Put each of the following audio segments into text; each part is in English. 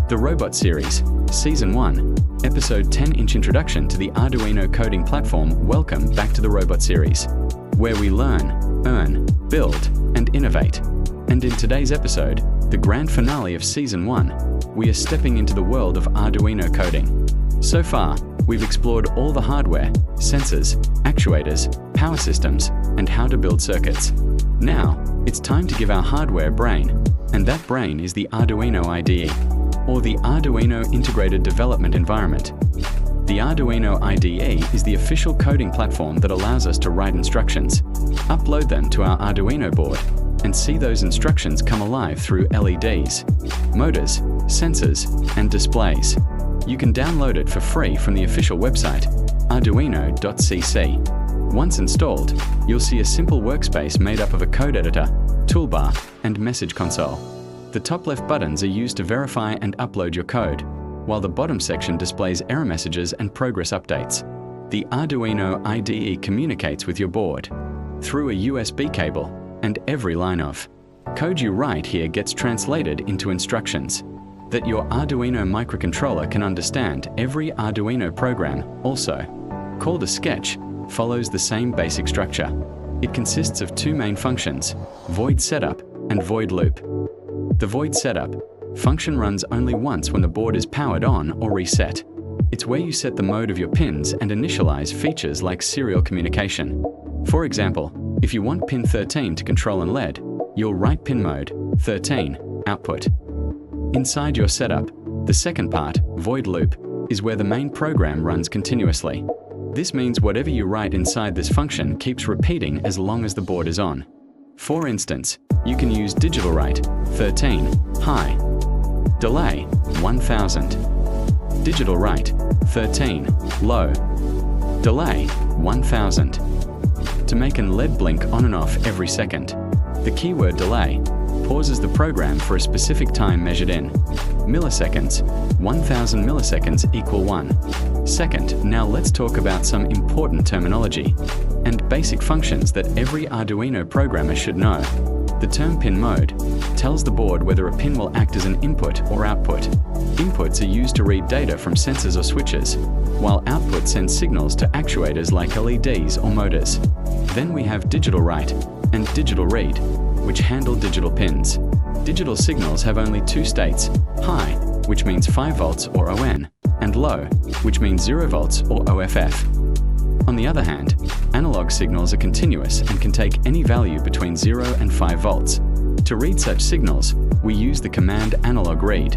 The Robot Series, Season 1, Episode 10-inch Introduction to the Arduino Coding Platform. Welcome back to the Robot Series, where we learn, earn, build, and innovate. And in today's episode, the grand finale of Season 1, we are stepping into the world of Arduino coding. So far, we've explored all the hardware, sensors, actuators, power systems, and how to build circuits. Now, it's time to give our hardware brain, and that brain is the Arduino IDE, or the Arduino Integrated Development Environment. The Arduino IDE is the official coding platform that allows us to write instructions, upload them to our Arduino board, and see those instructions come alive through LEDs, motors, sensors, and displays. You can download it for free from the official website, arduino.cc. Once installed, you'll see a simple workspace made up of a code editor, toolbar, and message console. The top left buttons are used to verify and upload your code, while the bottom section displays error messages and progress updates. The Arduino IDE communicates with your board through a USB cable, and every line of code you write here gets translated into instructions that your Arduino microcontroller can understand. Every Arduino program, also called a sketch, follows the same basic structure. It consists of two main functions, void setup and void loop. The void setup function runs only once when the board is powered on or reset. It's where you set the mode of your pins and initialize features like serial communication. For example, if you want pin 13 to control an LED, you'll write pinMode 13 output. Inside your setup, the second part, void loop, is where the main program runs continuously. This means whatever you write inside this function keeps repeating as long as the board is on. For instance, you can use digitalWrite 13 high, delay 1000, digitalWrite 13 low, delay 1000. To make an LED blink on and off every second, the keyword delay pauses the program for a specific time measured in milliseconds. 1000 milliseconds equal 1 second. Now let's talk about some important terminology and basic functions that every Arduino programmer should know. The term pinMode tells the board whether a pin will act as an input or output. Inputs are used to read data from sensors or switches, while output sends signals to actuators like LEDs or motors. Then we have digital write and digital read, which handle digital pins. Digital signals have only two states, high, which means 5 volts or ON, and low, which means 0 volts or OFF. On the other hand, analog signals are continuous and can take any value between 0 and 5 volts. To read such signals, we use the command analog read.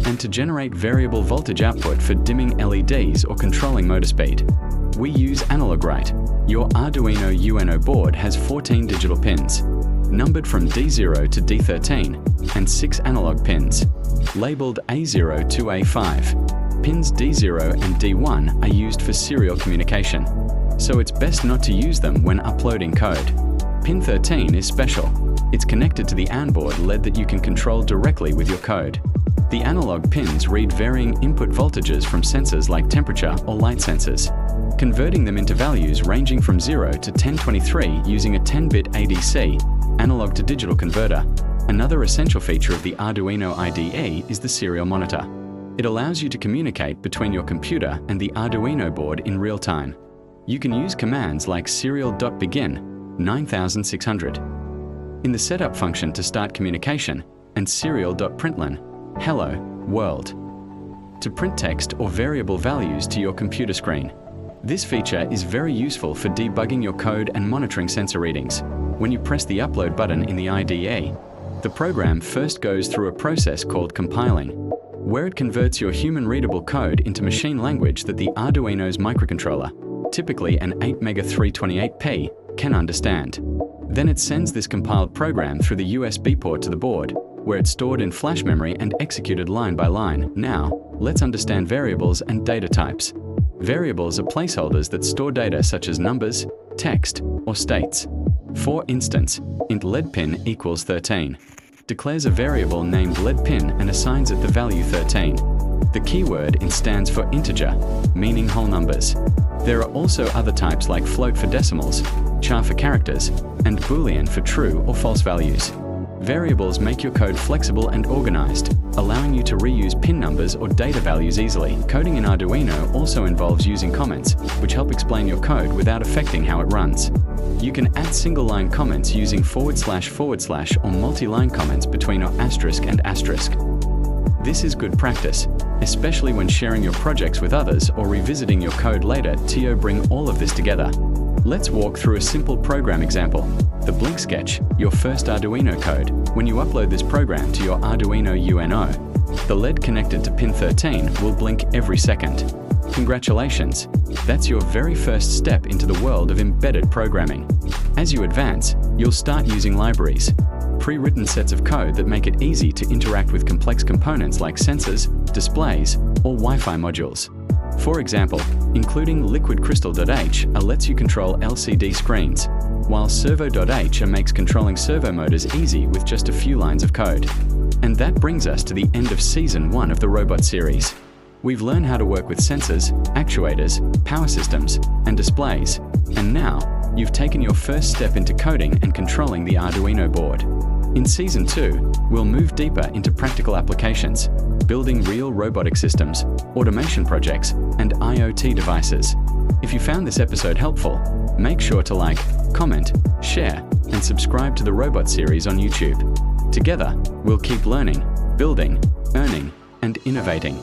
And to generate variable voltage output for dimming LEDs or controlling motor speed, we use analog write. Your Arduino UNO board has 14 digital pins, numbered from D0 to D13, and 6 analog pins, labeled A0 to A5. Pins D0 and D1 are used for serial communication, so it's best not to use them when uploading code. Pin 13 is special. It's connected to the AN board LED that you can control directly with your code. The analog pins read varying input voltages from sensors like temperature or light sensors, converting them into values ranging from 0 to 1023 using a 10-bit ADC, analog to digital converter. Another essential feature of the Arduino IDE is the serial monitor. It allows you to communicate between your computer and the Arduino board in real time. You can use commands like serial.begin 9600 in the setup function to start communication, and serial.println hello world to print text or variable values to your computer screen. This feature is very useful for debugging your code and monitoring sensor readings. When you press the upload button in the IDE, the program first goes through a process called compiling, where it converts your human-readable code into machine language that the Arduino's microcontroller, typically an 8MEGA328P, can understand. Then it sends this compiled program through the USB port to the board, where it's stored in flash memory and executed line by line. Now, let's understand variables and data types. Variables are placeholders that store data such as numbers, text, or states. For instance, int ledpin equals 13 declares a variable named ledpin and assigns it the value 13. The keyword int stands for integer, meaning whole numbers. There are also other types like float for decimals, char for characters, and boolean for true or false values. Variables make your code flexible and organized, allowing you to reuse pin numbers or data values easily. Coding in Arduino also involves using comments, which help explain your code without affecting how it runs. You can add single-line comments using // or multi-line comments between asterisk and asterisk. This is good practice, especially when sharing your projects with others or revisiting your code later to bring all of this together. Let's walk through a simple program example. The Blink Sketch, your first Arduino code. When you upload this program to your Arduino UNO, the LED connected to pin 13 will blink every second. Congratulations! That's your very first step into the world of embedded programming. As you advance, you'll start using libraries, pre-written sets of code that make it easy to interact with complex components like sensors, displays, or Wi-Fi modules. For example, including liquidcrystal.h lets you control LCD screens, while servo.h makes controlling servo motors easy with just a few lines of code. And that brings us to the end of Season 1 of the Robot series. We've learned how to work with sensors, actuators, power systems, and displays, and now you've taken your first step into coding and controlling the Arduino board. In Season 2, we'll move deeper into practical applications, building real robotic systems, automation projects, and IoT devices. If you found this episode helpful, make sure to like, comment, share, and subscribe to the Robot series on YouTube. Together, we'll keep learning, building, earning, and innovating.